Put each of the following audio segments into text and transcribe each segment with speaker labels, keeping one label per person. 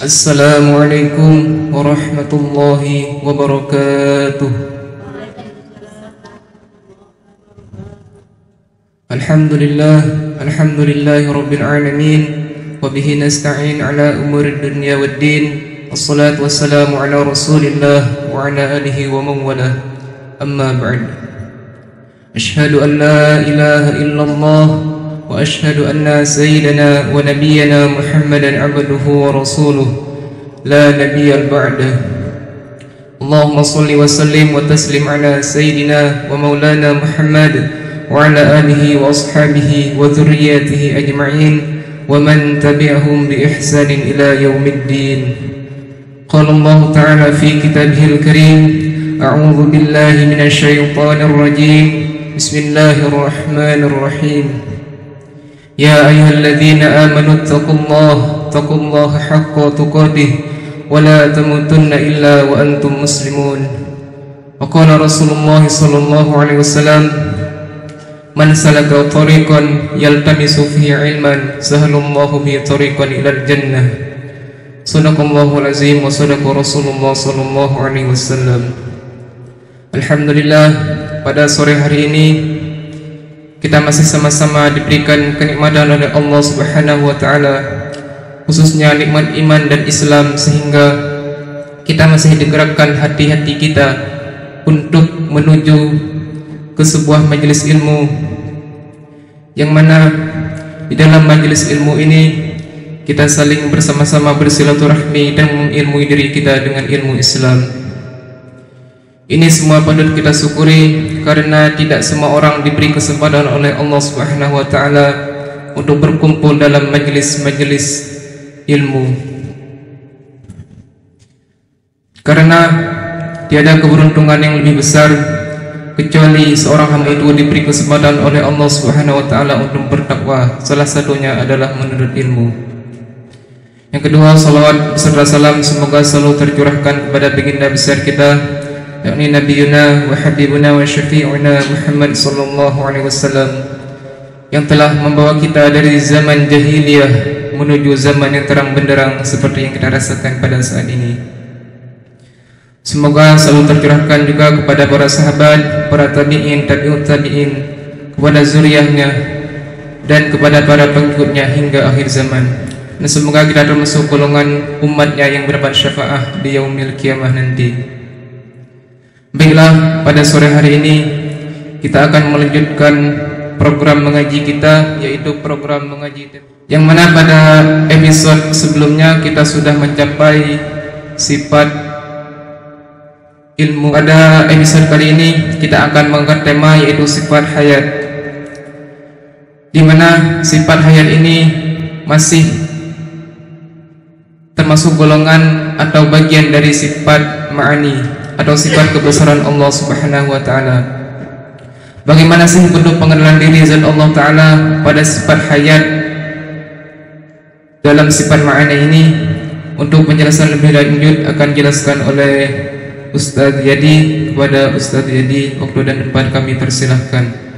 Speaker 1: Assalamualaikum warahmatullahi wabarakatuh. Alhamdulillahi rabbil alamin. Wabihi nasta'in ala umurid dunya waddin. Assalatu wassalamu ala rasulillah wa ala alihi wa man walah. Amma ba'd. Ashhadu an la ilaha illallah وأشهد أن سيدنا ونبينا محمدا عبده ورسوله لا نبي بعده. اللهم صل وسلم وتسلم على سيدنا ومولانا محمد وعلى آله وأصحابه وذرياته أجمعين ومن تبعهم بإحسان إلى يوم الدين. قال الله تعالى في كتابه الكريم: أعوذ بالله من الشيطان الرجيم. بسم الله الرحمن الرحيم. يا أيها الذين آمنوا اتقوا الله حق تقاته ولا تموتن إلا وأنتم مسلمون. وقال رسول الله صلى الله عليه وسلم: من سلك طريقا يلتمس فيه علما سهل الله به طريقا إلى الجنة. صدق الله العظيم وصدق رسول الله صلى الله عليه وسلم. Alhamdulillah, pada sore hari ini kita masih sama-sama diberikan kenikmatan oleh Allah Subhanahu wa taala, khususnya nikmat iman dan Islam, sehingga kita masih digerakkan hati-hati kita untuk menuju ke sebuah majelis ilmu, yang mana di dalam majelis ilmu ini kita saling bersama-sama bersilaturahmi dan mengilmui diri kita dengan ilmu Islam. Ini semua patut kita syukuri, karena tidak semua orang diberi kesempatan oleh Allah Subhanahu wa taala untuk berkumpul dalam majelis-majelis ilmu. Karena tiada keberuntungan yang lebih besar kecuali seorang hamba itu diberi kesempatan oleh Allah Subhanahu wa taala untuk berdakwah. Salah satunya adalah menuntut ilmu. Yang kedua, salawat beserta salam semoga selalu tercurahkan kepada baginda besar kita, yakni Nabiyuna wa Habibuna wa Syafi'una Muhammad sallallahu alaihi wasallam, yang telah membawa kita dari zaman jahiliyah menuju zaman yang terang benderang seperti yang kita rasakan pada saat ini. Semoga selalu tercurahkan juga kepada para sahabat, para tabi'in, tabi'ut tabi'in, kepada zuriyahnya dan kepada para pengikutnya hingga akhir zaman. Dan semoga kita termasuk golongan umatnya yang mendapat syafaah di yaumil kiamah nanti. Baiklah, pada sore hari ini kita akan melanjutkan program mengaji kita, yaitu program mengaji yang mana pada episode sebelumnya kita sudah mencapai sifat ilmu. Pada episode kali ini kita akan mengangkat tema, yaitu sifat hayat, di mana sifat hayat ini masih termasuk golongan atau bagian dari sifat ma'ani atau sifat kebesaran Allah Subhanahu wa taala. Bagaimana sih bentuk pengenalan diri zat Allah taala pada sifat hayat dalam sifat ma'ani ini? Untuk penjelasan lebih lanjut akan dijelaskan oleh Ustaz Yadi. Kepada Ustaz Yadi, waktu dan tempat kami persilahkan.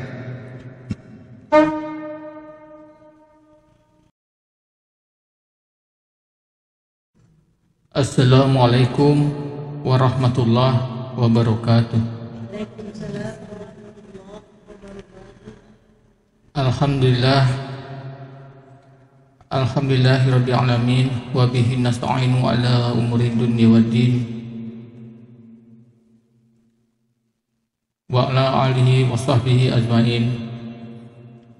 Speaker 2: Assalamualaikum warahmatullahi wabarakatuh. Alhamdulillahirabbil alamin wa bihi nasta'inu ala umuri dunya waddin wa ala alihi wa sahbihi ajmain.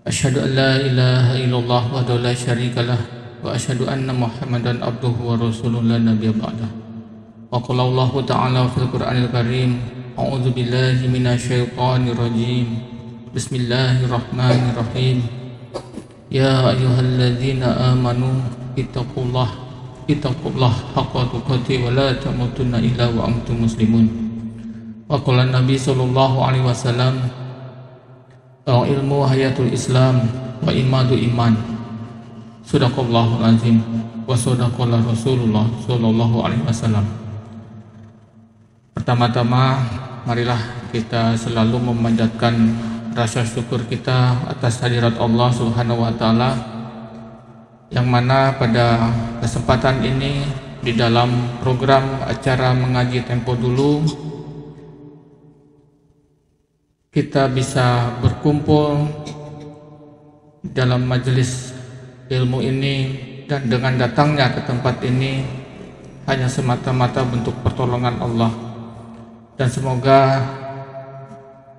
Speaker 2: Asyhadu an la ilaha illallah wahdahu la syarikalah wa asyhadu anna Muhammadan abduhu wa rasuluhu la nabiyya ba'dah. Wa qala Allahu ta'ala fil Qur'anil Karim: A'udzu billahi minasyaitonir rajim. Bismillahirrahmanirrahim. Ya ayyuhalladzina amanu ittaqullaha haqqa tuqatih wa la tamutunna illa wa antum muslimun. Wa qala Nabi sallallahu alaihi wasallam: Al-ilmu hayatul Islam wa imadu iman. Sadaqallahul azim wa sadaqallah Rasulullah sallallahu alaihi wasallam. Pertama-tama, marilah kita selalu memanjatkan rasa syukur kita atas hadirat Allah Subhanahu wa taala, yang mana pada kesempatan ini di dalam program acara mengaji Tempo Dulu kita bisa berkumpul dalam majelis ilmu ini, dan dengan datangnya ke tempat ini hanya semata-mata bentuk pertolongan Allah. Dan semoga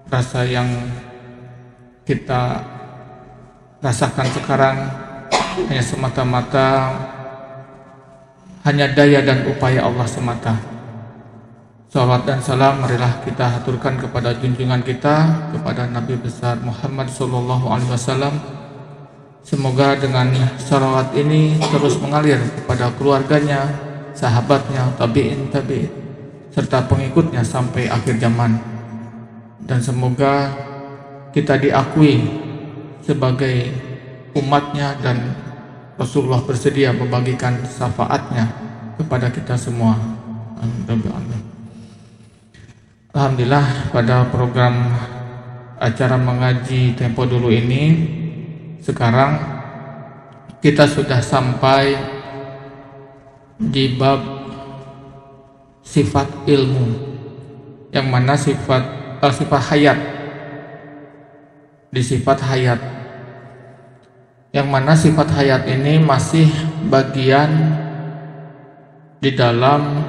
Speaker 2: rasa yang kita rasakan sekarang hanya semata-mata hanya daya dan upaya Allah semata. Salawat dan salam marilah kita haturkan kepada junjungan kita, kepada Nabi besar Muhammad SAW. Semoga dengan salawat ini terus mengalir kepada keluarganya, sahabatnya, tabi'in, serta pengikutnya sampai akhir zaman. Dan semoga kita diakui sebagai umatnya, dan Rasulullah bersedia membagikan syafaatnya kepada kita semua. Alhamdulillah, pada program acara mengaji Tempo Dulu ini sekarang kita sudah sampai di bab sifat ilmu, yang mana sifat hayat, di sifat hayat, yang mana sifat hayat ini masih bagian di dalam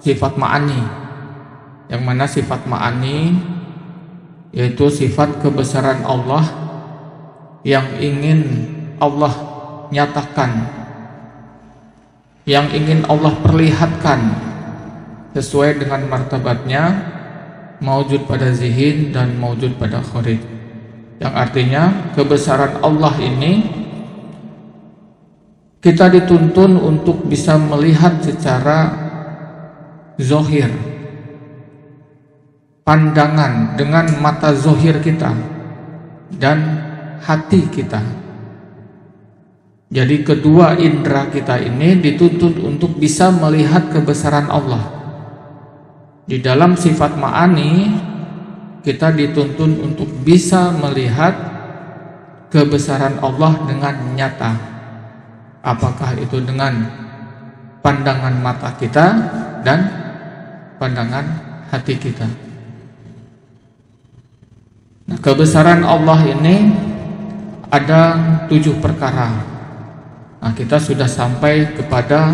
Speaker 2: sifat ma'ani, yang mana sifat ma'ani yaitu sifat kebesaran Allah yang ingin Allah nyatakan, yang ingin Allah perlihatkan sesuai dengan martabatnya, maujud pada zihin dan maujud pada kharij. Yang artinya kebesaran Allah ini kita dituntun untuk bisa melihat secara zohir, pandangan dengan mata zohir kita dan hati kita. Jadi kedua indera kita ini dituntut untuk bisa melihat kebesaran Allah. Di dalam sifat ma'ani kita dituntun untuk bisa melihat kebesaran Allah dengan nyata. Apakah itu dengan pandangan mata kita dan pandangan hati kita. Nah, kebesaran Allah ini ada 7 perkara. Nah, kita sudah sampai kepada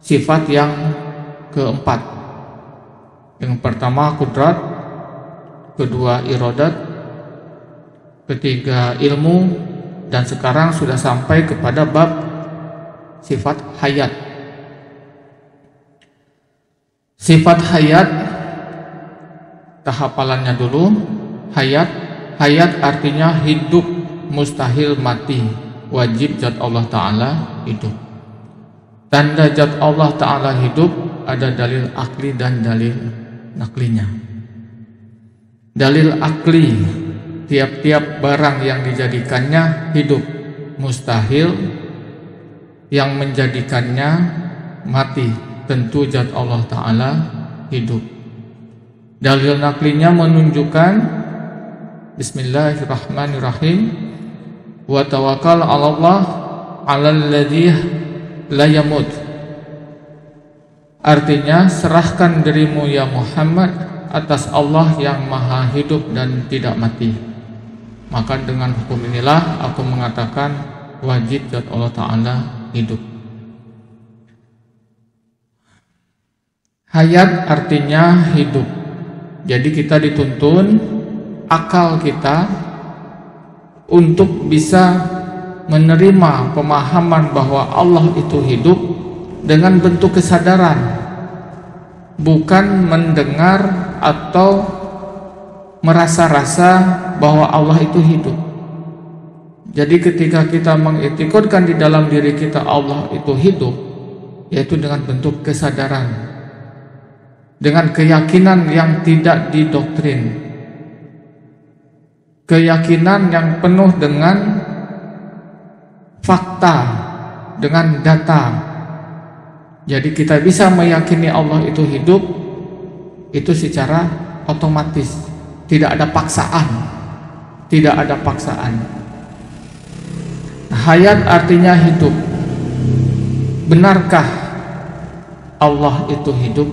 Speaker 2: sifat yang keempat. Yang pertama kudrat, kedua iradat, ketiga ilmu, dan sekarang sudah sampai kepada bab sifat hayat. Sifat hayat, tahapalannya dulu. Hayat artinya hidup, mustahil mati, wajib zat Allah Ta'ala hidup. Tanda zat Allah Ta'ala hidup ada dalil akli dan dalil naklinya. Dalil akli, tiap-tiap barang yang dijadikannya hidup, mustahil yang menjadikannya mati, tentu zat Allah Ta'ala hidup. Dalil naklinya menunjukkan Bismillahirrahmanirrahim, wa tawakkal 'ala Allah 'alal ladzi la yamut. Artinya, serahkan dirimu ya Muhammad atas Allah yang maha hidup dan tidak mati. Maka dengan hukum inilah aku mengatakan wajib zat Allah Ta'ala hidup. Hayat artinya hidup. Jadi kita dituntun akal kita untuk bisa menerima pemahaman bahwa Allah itu hidup dengan bentuk kesadaran, bukan mendengar atau merasa-rasa bahwa Allah itu hidup. Jadi ketika kita mengiktikadkan di dalam diri kita Allah itu hidup, yaitu dengan bentuk kesadaran, dengan keyakinan yang tidak didoktrin, keyakinan yang penuh dengan fakta, dengan data. Jadi kita bisa meyakini Allah itu hidup itu secara otomatis, tidak ada paksaan, tidak ada paksaan. Hayat artinya hidup. Benarkah Allah itu hidup?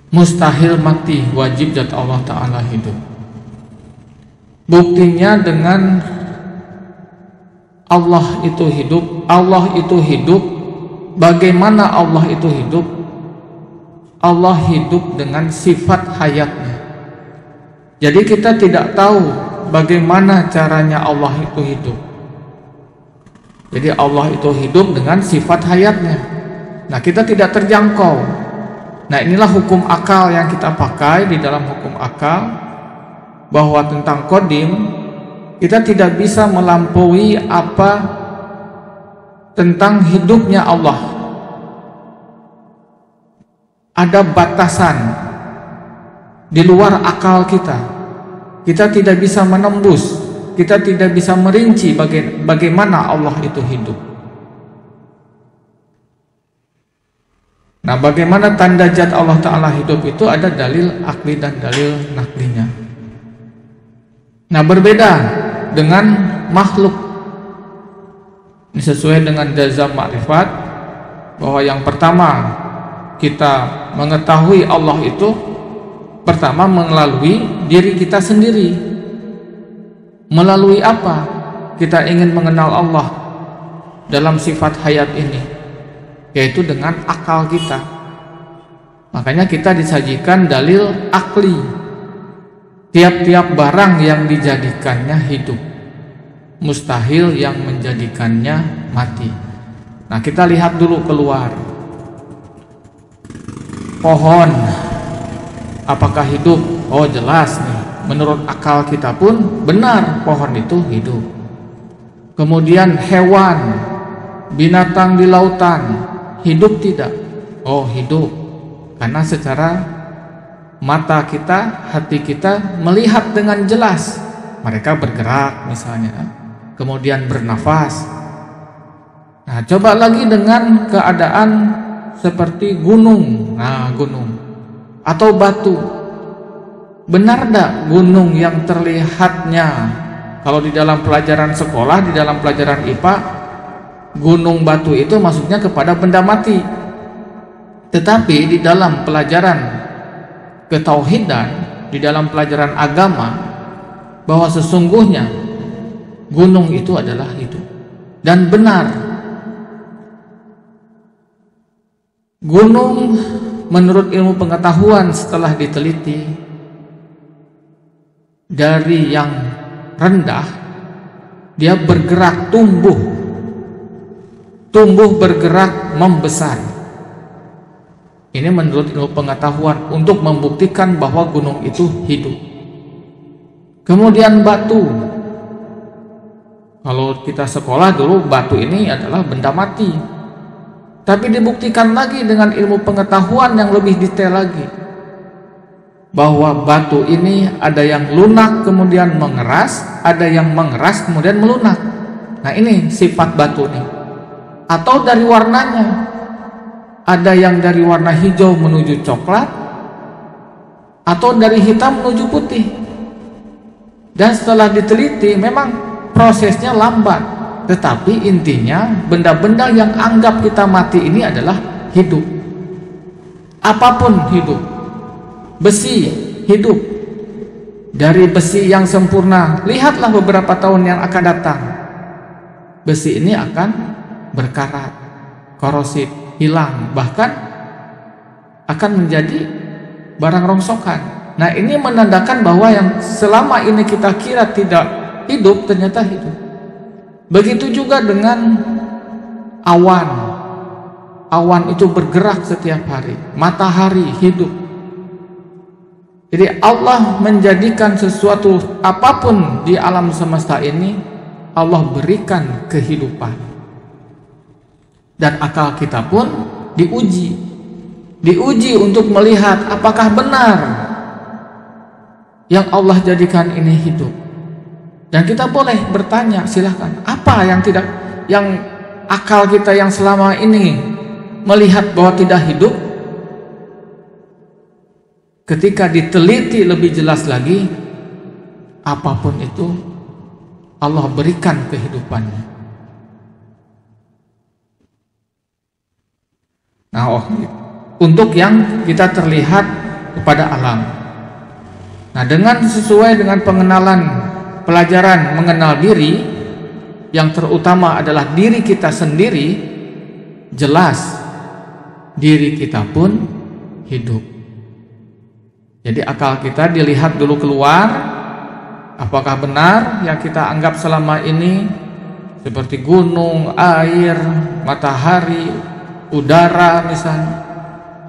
Speaker 2: Mustahil mati, wajib zat Allah Ta'ala hidup. Buktinya dengan Allah itu hidup. Allah itu hidup. Bagaimana Allah itu hidup? Allah hidup dengan sifat hayatnya. Jadi kita tidak tahu bagaimana caranya Allah itu hidup. Jadi Allah itu hidup dengan sifat hayatnya. Nah, kita tidak terjangkau. Nah, inilah hukum akal yang kita pakai di dalam hukum akal, bahwa tentang qadim kita tidak bisa melampaui apa tentang hidupnya Allah. Ada batasan di luar akal kita. Kita tidak bisa menembus, kita tidak bisa merinci bagaimana Allah itu hidup. Nah, bagaimana tanda zat Allah Ta'ala hidup itu ada dalil akli dan dalil naklinya. Nah, berbeda dengan makhluk. Ini sesuai dengan jazam ma'rifat, bahwa yang pertama kita mengetahui Allah itu pertama melalui diri kita sendiri. Melalui apa kita ingin mengenal Allah dalam sifat hayat ini? Yaitu dengan akal kita. Makanya kita disajikan dalil akli. Tiap-tiap barang yang dijadikannya hidup, mustahil yang menjadikannya mati. Nah, kita lihat dulu keluar. Pohon, apakah hidup? Oh, jelas nih. Menurut akal kita pun benar pohon itu hidup. Kemudian hewan, binatang di lautan, hidup tidak? Oh, hidup. Karena secara mata kita, hati kita melihat dengan jelas. Mereka bergerak misalnya, kemudian bernafas. Nah, coba lagi dengan keadaan seperti gunung. Nah, gunung atau batu. Benar tak gunung yang terlihatnya, kalau di dalam pelajaran sekolah, di dalam pelajaran IPA, gunung batu itu maksudnya kepada benda mati. Tetapi di dalam pelajaran ketauhidan, di dalam pelajaran agama, bahwa sesungguhnya gunung itu adalah hidup. Dan benar, gunung menurut ilmu pengetahuan setelah diteliti, dari yang rendah dia bergerak, tumbuh bergerak membesar. Ini menurut ilmu pengetahuan untuk membuktikan bahwa gunung itu hidup. Kemudian batu, kalau kita sekolah dulu, batu ini adalah benda mati. Tapi dibuktikan lagi dengan ilmu pengetahuan yang lebih detail lagi, bahwa batu ini ada yang lunak kemudian mengeras, ada yang mengeras kemudian melunak. Nah, ini sifat batu nih. Atau dari warnanya, ada yang dari warna hijau menuju coklat, atau dari hitam menuju putih. Dan setelah diteliti memang prosesnya lambat, tetapi intinya benda-benda yang anggap kita mati ini adalah hidup. Apapun hidup. Besi hidup. Dari besi yang sempurna, lihatlah beberapa tahun yang akan datang, besi ini akan berkarat, korosif, hilang, bahkan akan menjadi barang rongsokan. Nah, ini menandakan bahwa yang selama ini kita kira tidak hidup ternyata hidup. Begitu juga dengan awan. Awan itu bergerak setiap hari. Matahari hidup. Jadi Allah menjadikan sesuatu apapun di alam semesta ini, Allah berikan kehidupan. Dan akal kita pun diuji untuk melihat apakah benar yang Allah jadikan ini hidup. Dan kita boleh bertanya, silahkan, apa yang akal kita yang selama ini melihat bahwa tidak hidup, ketika diteliti lebih jelas lagi, apapun itu Allah berikan kehidupannya. Nah, untuk yang kita terlihat kepada alam. Nah, dengan sesuai dengan pengenalan pelajaran mengenal diri, yang terutama adalah diri kita sendiri, jelas diri kita pun hidup. Jadi akal kita dilihat dulu keluar, apakah benar yang kita anggap selama ini seperti gunung, air, matahari, udara misalnya,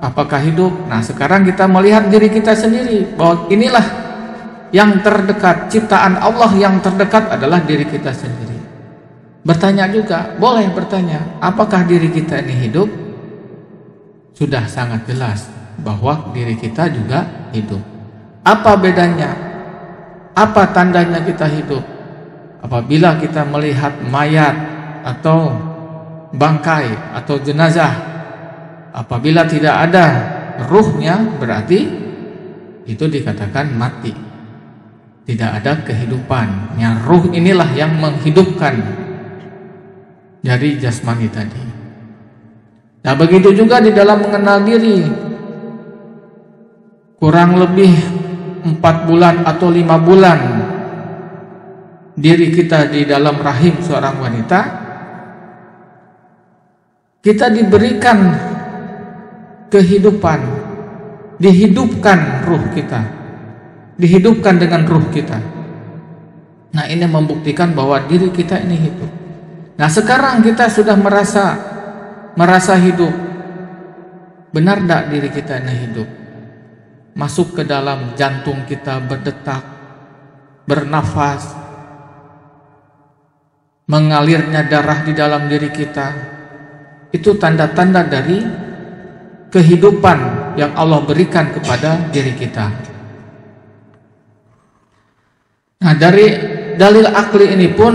Speaker 2: apakah hidup? Nah, sekarang kita melihat diri kita sendiri bahwa inilah yang terdekat, ciptaan Allah yang terdekat adalah diri kita sendiri. Bertanya juga, boleh bertanya, apakah diri kita ini hidup? Sudah sangat jelas bahwa diri kita juga hidup. Apa bedanya? Apa tandanya kita hidup? Apabila kita melihat mayat atau bangkai atau jenazah, apabila tidak ada ruhnya, berarti itu dikatakan mati. Tidak ada kehidupan. Yang ruh inilah yang menghidupkan dari jasmani tadi. Nah, begitu juga di dalam mengenal diri. Kurang lebih 4 bulan atau 5 bulan diri kita di dalam rahim seorang wanita, kita diberikan kehidupan, dihidupkan ruh kita, dihidupkan dengan ruh kita. Nah, ini membuktikan bahwa diri kita ini hidup. Nah, sekarang kita sudah merasa hidup. Benar tidak diri kita ini hidup? Masuk ke dalam jantung kita berdetak, bernafas, mengalirnya darah di dalam diri kita. Itu tanda-tanda dari kehidupan yang Allah berikan kepada diri kita. Nah, dari dalil akli ini pun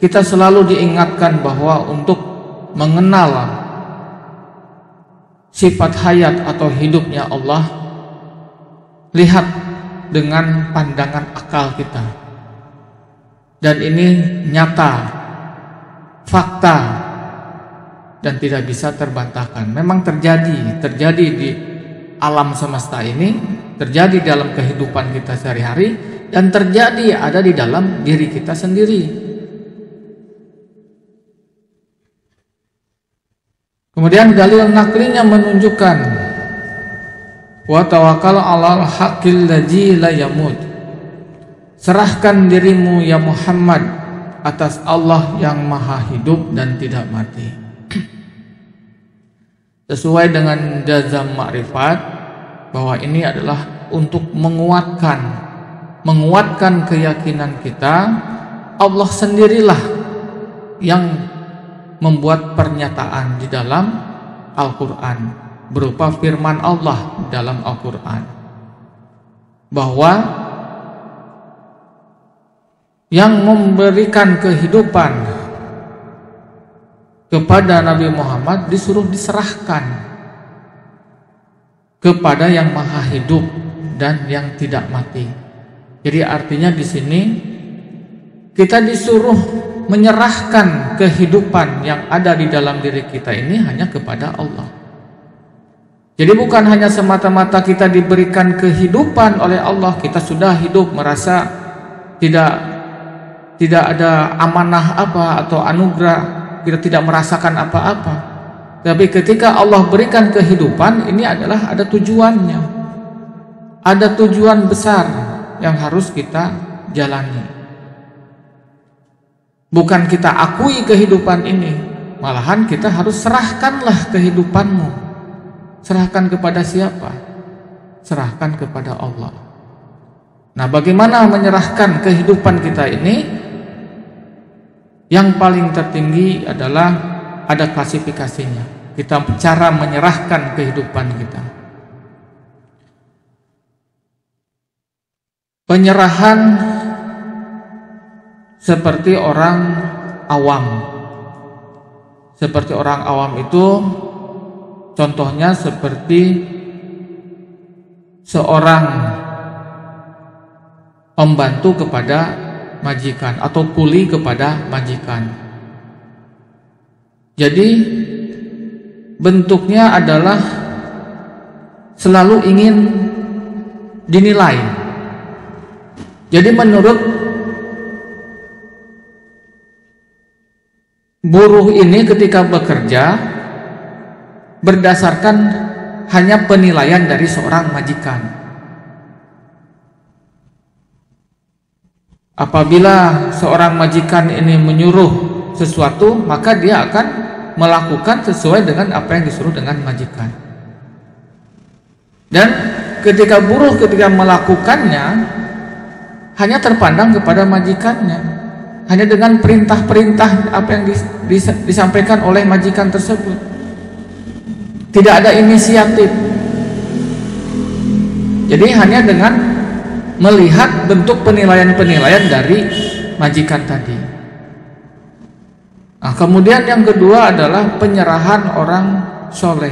Speaker 2: kita selalu diingatkan bahwa untuk mengenal sifat hayat atau hidupnya Allah, lihat dengan pandangan akal kita. Dan ini nyata, fakta, dan tidak bisa terbantahkan. Memang terjadi di alam semesta ini, terjadi dalam kehidupan kita sehari-hari, dan terjadi ada di dalam diri kita sendiri. Kemudian dalil naklinya menunjukkan wa tawakkal 'alal haqqil ladzi la yamut. Serahkan dirimu ya Muhammad atas Allah yang maha hidup dan tidak mati. Sesuai dengan jazam ma'rifat bahwa ini adalah untuk menguatkan keyakinan kita. Allah sendirilah yang membuat pernyataan di dalam Al-Quran berupa firman Allah dalam Al-Quran bahwa yang memberikan kehidupan kepada Nabi Muhammad disuruh diserahkan kepada yang maha hidup dan yang tidak mati. Jadi artinya di sini kita disuruh menyerahkan kehidupan yang ada di dalam diri kita ini hanya kepada Allah. Jadi bukan hanya semata-mata kita diberikan kehidupan oleh Allah, kita sudah hidup merasa tidak ada amanah apa atau anugerah, kita tidak merasakan apa-apa. Tapi ketika Allah berikan kehidupan, ini adalah ada tujuannya. Ada tujuan besar yang harus kita jalani. Bukan kita akui kehidupan ini, malahan kita harus serahkanlah kehidupanmu. Serahkan kepada siapa? Serahkan kepada Allah. Nah, bagaimana menyerahkan kehidupan kita ini? Yang paling tertinggi adalah ada klasifikasinya. Kita cara menyerahkan kehidupan kita. Penyerahan seperti orang awam. Seperti orang awam itu contohnya seperti seorang pembantu kepada majikan atau kuli kepada majikan. Jadi bentuknya adalah selalu ingin dinilai. Jadi menurut buruh ini ketika bekerja berdasarkan hanya penilaian dari seorang majikan. Apabila seorang majikan ini menyuruh sesuatu, maka dia akan melakukan sesuai dengan apa yang disuruh dengan majikan. Dan ketika buruh ketika melakukannya hanya terpandang kepada majikannya, hanya dengan perintah-perintah apa yang disampaikan oleh majikan tersebut. Tidak ada inisiatif. Jadi hanya dengan melihat bentuk penilaian-penilaian dari majikan tadi. Nah, kemudian yang kedua adalah penyerahan orang soleh.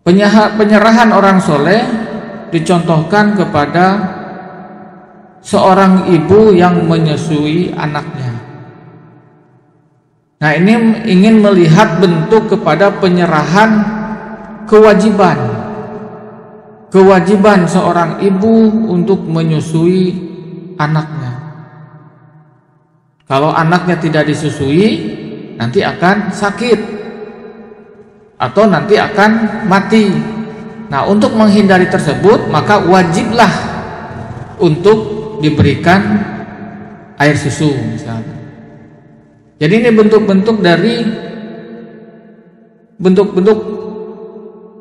Speaker 2: Penyerahan orang soleh dicontohkan kepada seorang ibu yang menyusui anaknya. Nah, ini ingin melihat bentuk kepada penyerahan kewajiban seorang ibu untuk menyusui anaknya. Kalau anaknya tidak disusui, nanti akan sakit atau nanti akan mati. Nah, untuk menghindari tersebut, maka wajiblah untuk diberikan air susu misalnya. Jadi ini bentuk-bentuk dari bentuk-bentuk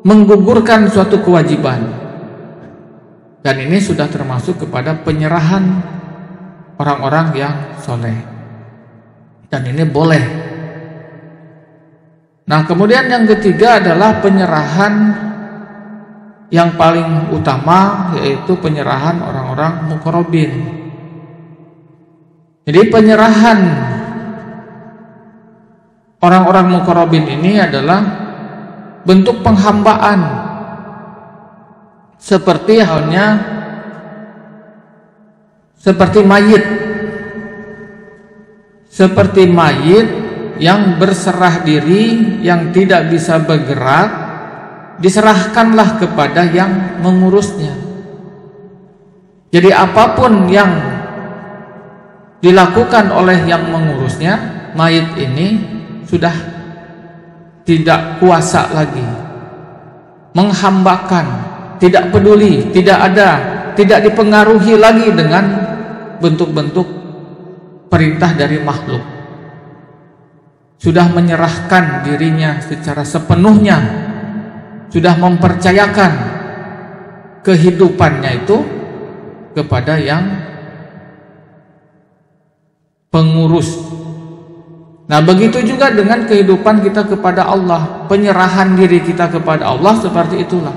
Speaker 2: menggugurkan suatu kewajiban. Dan ini sudah termasuk kepada penyerahan orang-orang yang soleh. Dan ini boleh. Nah, kemudian yang ketiga adalah penyerahan yang paling utama, yaitu penyerahan orang-orang muqarrabin. Jadi penyerahan orang-orang muqarrabin ini adalah bentuk penghambaan, seperti halnya seperti mayit yang berserah diri, yang tidak bisa bergerak, diserahkanlah kepada yang mengurusnya. Jadi apapun yang dilakukan oleh yang mengurusnya, mayit ini sudah tidak kuasa lagi, menghambakan, tidak peduli, tidak dipengaruhi lagi dengan bentuk-bentuk perintah dari makhluk. Sudah menyerahkan dirinya secara sepenuhnya, sudah mempercayakan kehidupannya itu kepada yang pengurus. Nah, begitu juga dengan kehidupan kita kepada Allah, penyerahan diri kita kepada Allah seperti itulah.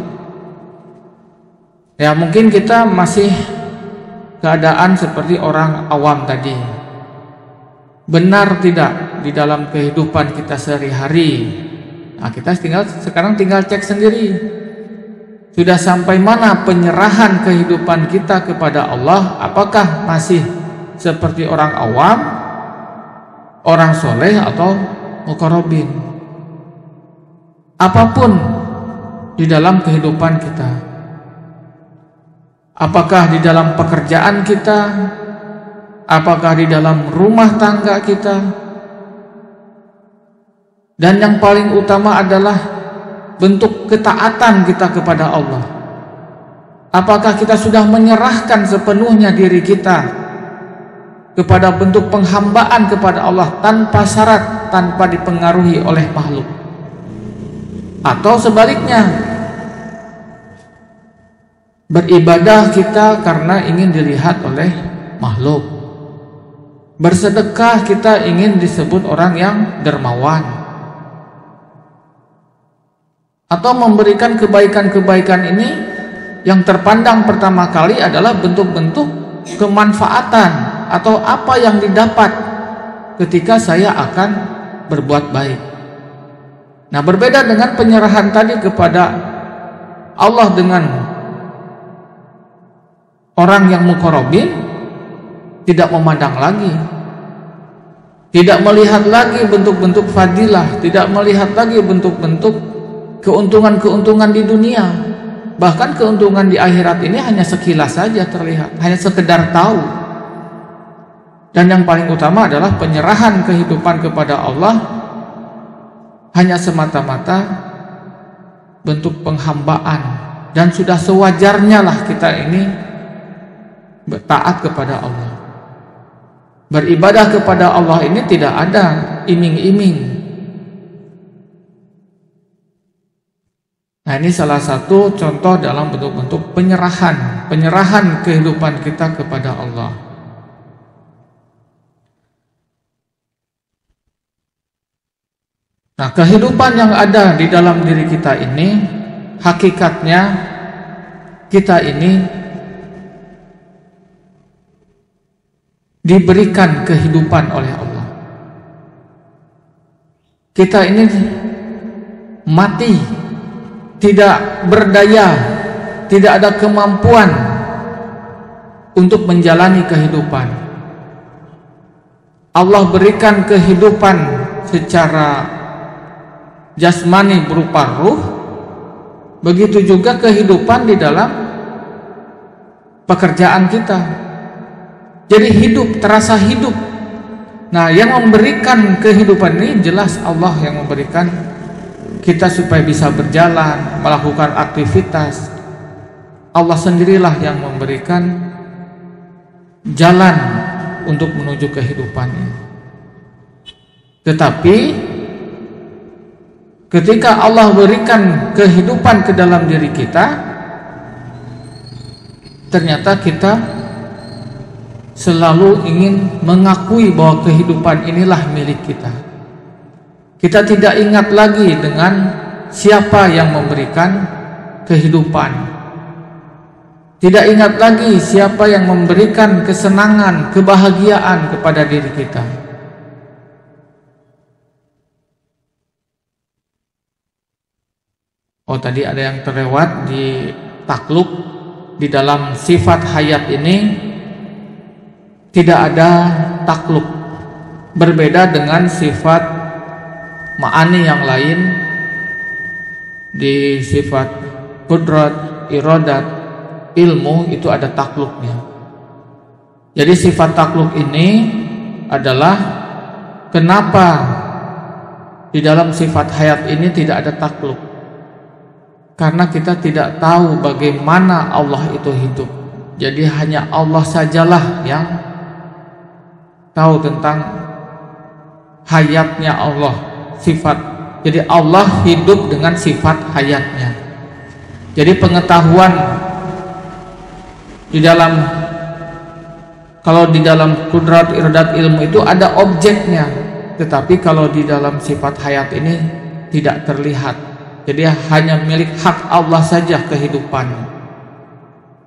Speaker 2: Ya, mungkin kita masih keadaan seperti orang awam tadi. Benar tidak di dalam kehidupan kita sehari-hari? Nah, kita sekarang tinggal cek sendiri. Sudah sampai mana penyerahan kehidupan kita kepada Allah? Apakah masih seperti orang awam, orang soleh, atau muqarrabin? Apapun di dalam kehidupan kita, apakah di dalam pekerjaan kita, apakah di dalam rumah tangga kita, dan yang paling utama adalah bentuk ketaatan kita kepada Allah. Apakah kita sudah menyerahkan sepenuhnya diri kita kepada bentuk penghambaan kepada Allah tanpa syarat, tanpa dipengaruhi oleh makhluk? Atau sebaliknya, beribadah kita karena ingin dilihat oleh makhluk, bersedekah kita ingin disebut orang yang dermawan, atau memberikan kebaikan-kebaikan ini yang terpandang pertama kali adalah bentuk-bentuk kemanfaatan atau apa yang didapat ketika saya akan berbuat baik. Nah, berbeda dengan penyerahan tadi kepada Allah dengan orang yang muqarrabin, tidak memandang lagi, tidak melihat lagi bentuk-bentuk fadilah, tidak melihat lagi bentuk-bentuk keuntungan-keuntungan di dunia. Bahkan keuntungan di akhirat ini hanya sekilas saja terlihat, hanya sekedar tahu. Dan yang paling utama adalah penyerahan kehidupan kepada Allah hanya semata-mata bentuk penghambaan, dan sudah sewajarnya lah kita ini taat kepada Allah. Beribadah kepada Allah ini tidak ada iming-iming. Nah, ini salah satu contoh dalam bentuk-bentuk penyerahan kehidupan kita kepada Allah. Nah, kehidupan yang ada di dalam diri kita ini, hakikatnya kita ini diberikan kehidupan oleh Allah. Kita ini mati, tidak berdaya, tidak ada kemampuan untuk menjalani kehidupan. Allah berikan kehidupan secara jasmani berupa ruh, begitu juga kehidupan di dalam pekerjaan kita. Jadi hidup, terasa hidup. Nah, yang memberikan kehidupan ini jelas Allah yang memberikan kita supaya bisa berjalan, melakukan aktivitas. Allah sendirilah yang memberikan jalan untuk menuju kehidupan ini. Tetapi ketika Allah berikan kehidupan ke dalam diri kita, ternyata kita selalu ingin mengakui bahwa kehidupan inilah milik kita. Kita tidak ingat lagi dengan siapa yang memberikan kehidupan. Tidak ingat lagi siapa yang memberikan kesenangan, kebahagiaan kepada diri kita. Oh, tadi ada yang terlewat di takluk. Di dalam sifat hayat ini tidak ada takluk. Berbeda dengan sifat ma'ani yang lain. Di sifat qudrat, iradat, ilmu itu ada takluknya. Jadi sifat takluk ini adalah kenapa di dalam sifat hayat ini tidak ada takluk. Karena kita tidak tahu bagaimana Allah itu hidup. Jadi hanya Allah sajalah yang tahu tentang hayatnya Allah, sifat. Jadi Allah hidup dengan sifat hayatnya. Jadi pengetahuan di dalam, kalau di dalam kudrat, iradat, ilmu itu ada objeknya. Tetapi kalau di dalam sifat hayat ini tidak terlihat. Jadi hanya milik hak Allah saja kehidupan.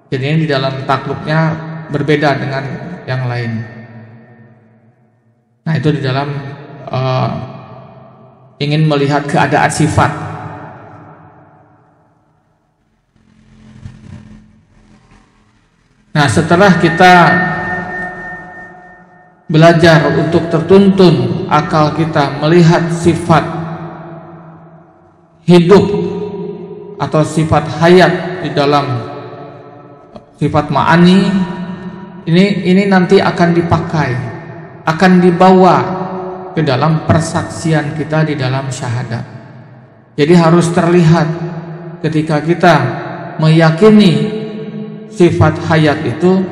Speaker 2: Jadi ini di dalam takluknya berbeda dengan yang lain. Nah, itu di dalam ingin melihat keadaan sifat. Nah, setelah kita belajar untuk tertuntun akal kita melihat sifat hidup atau sifat hayat di dalam sifat ma'ani ini nanti akan dipakai, akan dibawa ke dalam persaksian kita di dalam syahadat. Jadi harus terlihat ketika kita meyakini sifat hayat itu,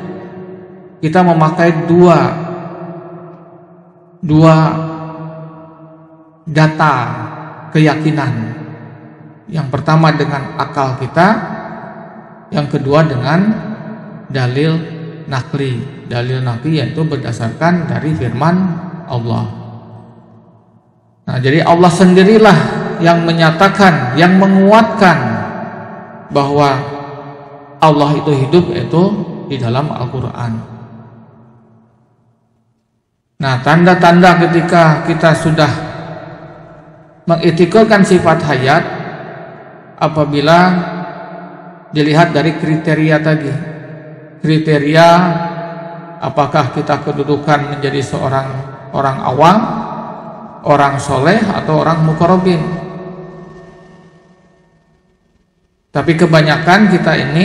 Speaker 2: kita memakai dua data keyakinan. Yang pertama dengan akal kita, yang kedua dengan dalil nakli. Dalil nakli yaitu berdasarkan dari firman Allah. Nah, jadi Allah sendirilah yang menyatakan, yang menguatkan bahwa Allah itu hidup, yaitu di dalam Al-Quran. Nah, tanda-tanda ketika kita sudah mengiktiqadkan sifat hayat apabila dilihat dari kriteria tadi. Kriteria apakah kita kedudukan menjadi seorang orang awam, orang soleh, atau orang muqarrabin. Tapi kebanyakan kita ini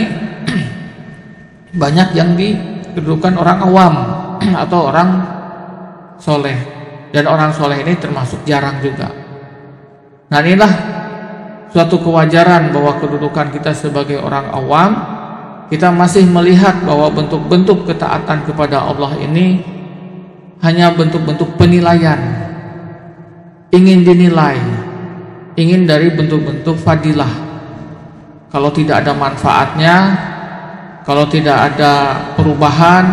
Speaker 2: banyak yang dikedudukan orang awam atau orang soleh, dan orang soleh ini termasuk jarang juga. Nah, inilah suatu kewajaran bahwa kedudukan kita sebagai orang awam, kita masih melihat bahwa bentuk-bentuk ketaatan kepada Allah ini hanya bentuk-bentuk penilaian, ingin dinilai, ingin dari bentuk-bentuk fadilah. Kalau tidak ada manfaatnya, kalau tidak ada perubahan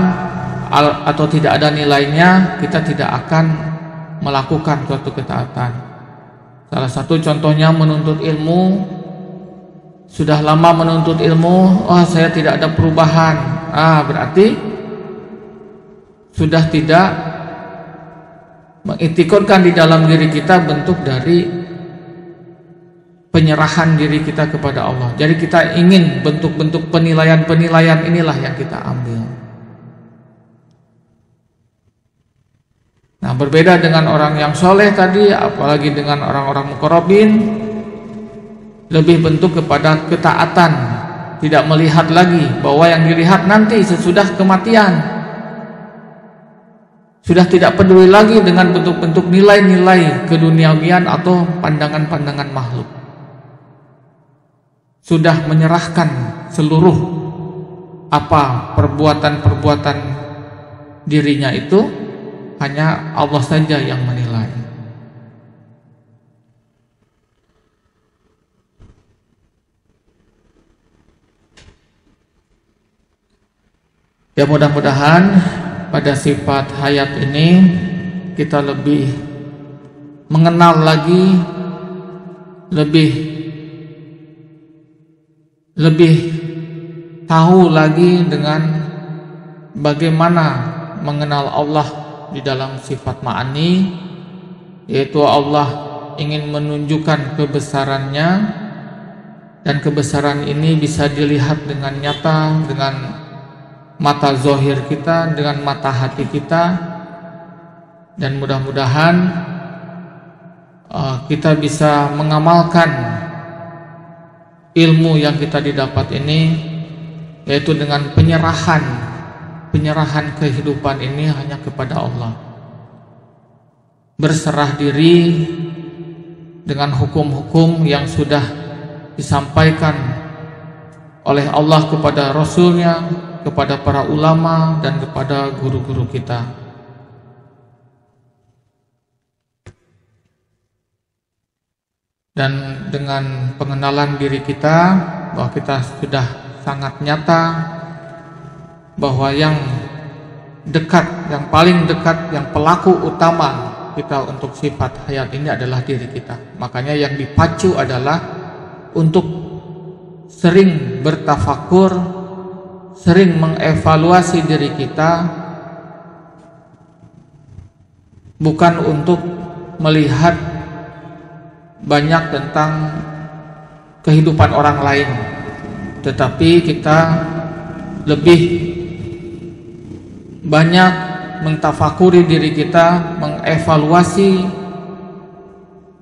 Speaker 2: atau tidak ada nilainya, kita tidak akan melakukan suatu ketaatan. Salah satu contohnya menuntut ilmu. Sudah lama menuntut ilmu, saya tidak ada perubahan. Berarti sudah tidak mengiktikadkan di dalam diri kita bentuk dari penyerahan diri kita kepada Allah. Jadi kita ingin bentuk-bentuk penilaian-penilaian inilah yang kita ambil. Nah, berbeda dengan orang yang soleh tadi, apalagi dengan orang-orang muqarrabin, lebih bentuk kepada ketaatan, tidak melihat lagi bahwa yang dilihat nanti sesudah kematian. Sudah tidak peduli lagi dengan bentuk-bentuk nilai-nilai keduniawian atau pandangan-pandangan makhluk. Sudah menyerahkan seluruh apa perbuatan-perbuatan dirinya itu hanya Allah saja yang menilai. Ya, mudah-mudahan pada sifat hayat ini kita lebih mengenal lagi, lebih tahu lagi dengan bagaimana mengenal Allah di dalam sifat ma'ani, yaitu Allah ingin menunjukkan kebesarannya, dan kebesaran ini bisa dilihat dengan nyata, dengan mata zahir kita, dengan mata hati kita. Dan mudah-mudahan kita bisa mengamalkan ilmu yang kita didapat ini, yaitu dengan penyerahan kehidupan ini hanya kepada Allah. Berserah diri dengan hukum-hukum yang sudah disampaikan oleh Allah kepada Rasulnya, kepada para ulama, dan kepada guru-guru kita. Dan dengan pengenalan diri kita bahwa kita sudah sangat nyata bahwa yang dekat, yang paling dekat, yang pelaku utama kita untuk sifat hayat ini adalah diri kita. Makanya yang dipacu adalah untuk sering bertafakur, sering mengevaluasi diri kita, bukan untuk melihat banyak tentang kehidupan orang lain, tetapi kita lebih banyak mentafakuri diri kita, mengevaluasi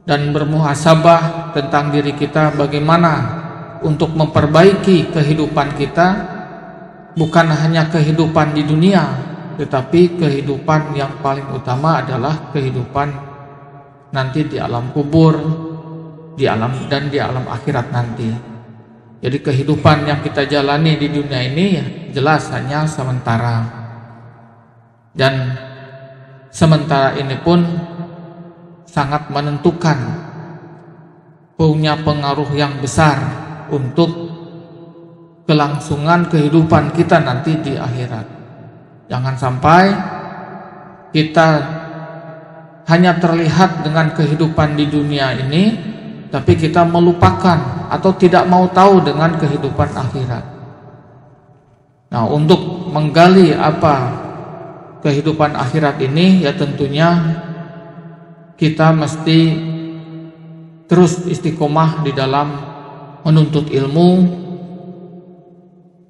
Speaker 2: dan bermuhasabah tentang diri kita, bagaimana untuk memperbaiki kehidupan kita, bukan hanya kehidupan di dunia, tetapi kehidupan yang paling utama adalah kehidupan nanti di alam kubur, di alam akhirat nanti. Jadi kehidupan yang kita jalani di dunia ini ya jelas hanya sementara. Dan sementara ini pun sangat menentukan, punya pengaruh yang besar untuk kelangsungan kehidupan kita nanti di akhirat. Jangan sampai kita hanya terlihat dengan kehidupan di dunia ini, tapi kita melupakan atau tidak mau tahu dengan kehidupan akhirat. Nah, untuk menggali apa kehidupan akhirat ini, ya tentunya kita mesti terus istiqomah di dalam menuntut ilmu,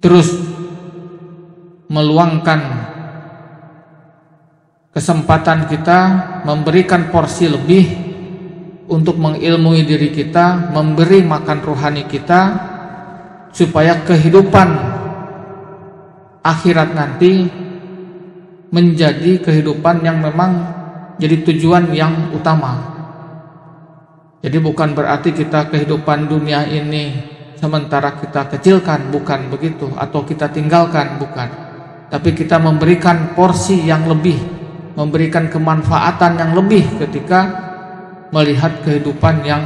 Speaker 2: terus meluangkan kesempatan kita memberikan porsi lebih untuk mengilmui diri kita, memberi makan rohani kita, supaya kehidupan akhirat nanti menjadi kehidupan yang memang jadi tujuan yang utama. Jadi bukan berarti kita kehidupan dunia ini sementara kita kecilkan, bukan begitu, atau kita tinggalkan, bukan. Tapi kita memberikan porsi yang lebih, memberikan kemanfaatan yang lebih ketika melihat kehidupan yang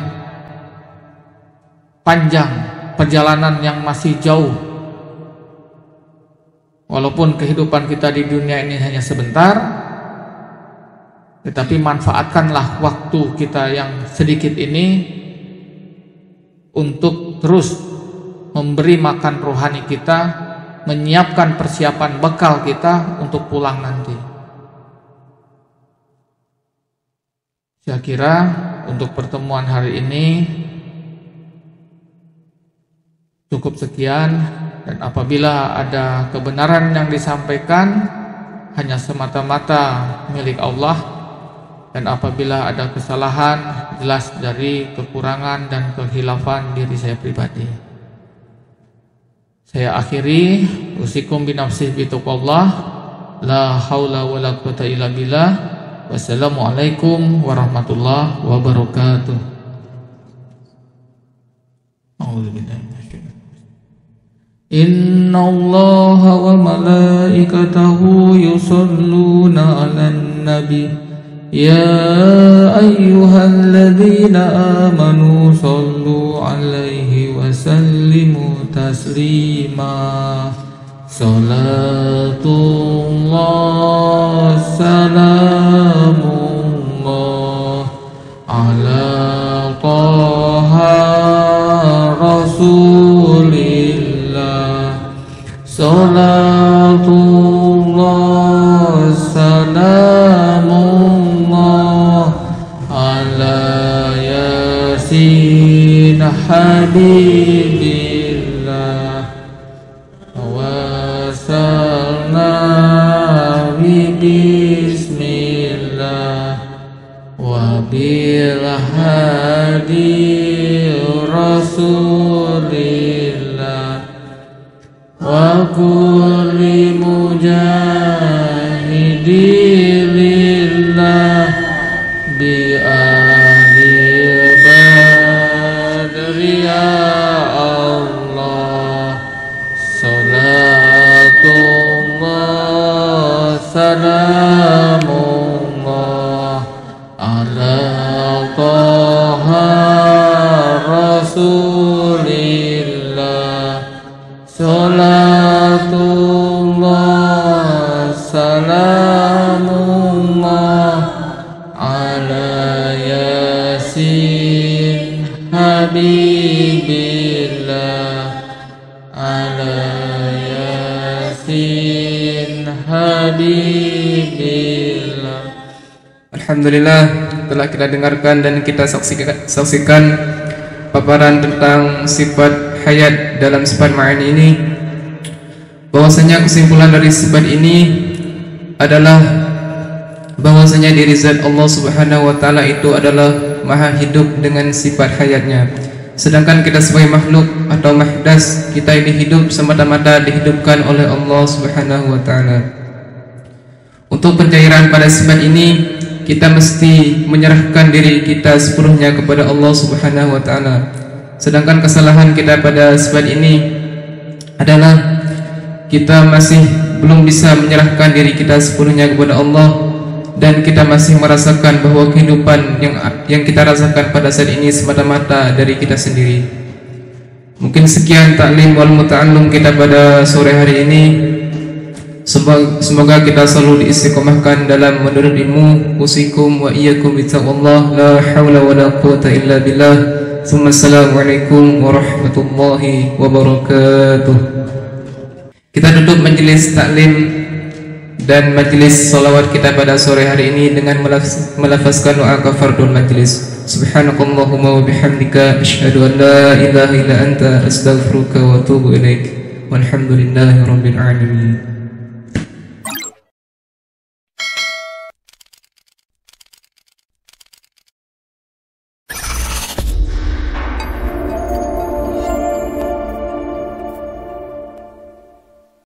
Speaker 2: panjang, perjalanan yang masih jauh. Walaupun kehidupan kita di dunia ini hanya sebentar, tetapi manfaatkanlah waktu kita yang sedikit ini untuk terus memberi makan rohani kita, menyiapkan persiapan bekal kita untuk pulang nanti. Saya kira untuk pertemuan hari ini cukup sekian, dan apabila ada kebenaran yang disampaikan hanya semata-mata milik Allah, dan apabila ada kesalahan jelas dari kekurangan dan kehilafan diri saya pribadi. Saya akhiri, usikum binafsih bitaqwallah, la haula wala quwata illa billah. Wassalamualaikum warahmatullahi wabarakatuh. Inna Allaha wa malaikatahu yusalluna 'alan nabi. Ya ayyuhalladzina amanu sallu 'alaihi wa sallimu taslima. Salatullah salamullah ala taha rasulillah. Salatullah salamullah ala yasin habibillah. Bismillah wa bil hadi rasulillah wa kulli mujahidillah bi ahli badri ya Allah. Salatullah salamullah ala taha rasulillah. Salatullah salamullah ala yasin habibillah. Ala yasin habibillah.
Speaker 1: Alhamdulillah, telah kita dengarkan dan kita saksikan paparan tentang sifat hayat dalam sifat ma'ani ini. Bahwasanya kesimpulan dari sifat ini adalah bahwasanya diri zat Allah Subhanahu wa taala itu adalah maha hidup dengan sifat hayatnya. Sedangkan kita sebagai makhluk atau mahdas, kita ini hidup semata-mata dihidupkan oleh Allah Subhanahu wa taala. Untuk pencairan pada sifat ini, kita mesti menyerahkan diri kita sepenuhnya kepada Allah Subhanahu wa taala. Sedangkan kesalahan kita pada sifat ini adalah kita masih belum bisa menyerahkan diri kita sepenuhnya kepada Allah, dan kita masih merasakan bahwa kehidupan yang kita rasakan pada saat ini semata-mata dari kita sendiri. Mungkin sekian taklim wal muta'allum kita pada sore hari ini. Semoga kita selalu diistiqomahkan dalam menuntut ilmu. Usikum wa iyyakum bittaqwallah, la haula wala quwata illa billah. Assalamualaikum warahmatullahi wabarakatuh. Kita tutup majelis taklim dan majelis salawat kita pada sore hari ini dengan melafazkan doa kafaratul majelis. Subhanakallahumma wa bihamdika asyhadu an la ilaha illa anta astaghfiruka wa atubu ilaik. Walhamdulillahi rabbil alamin.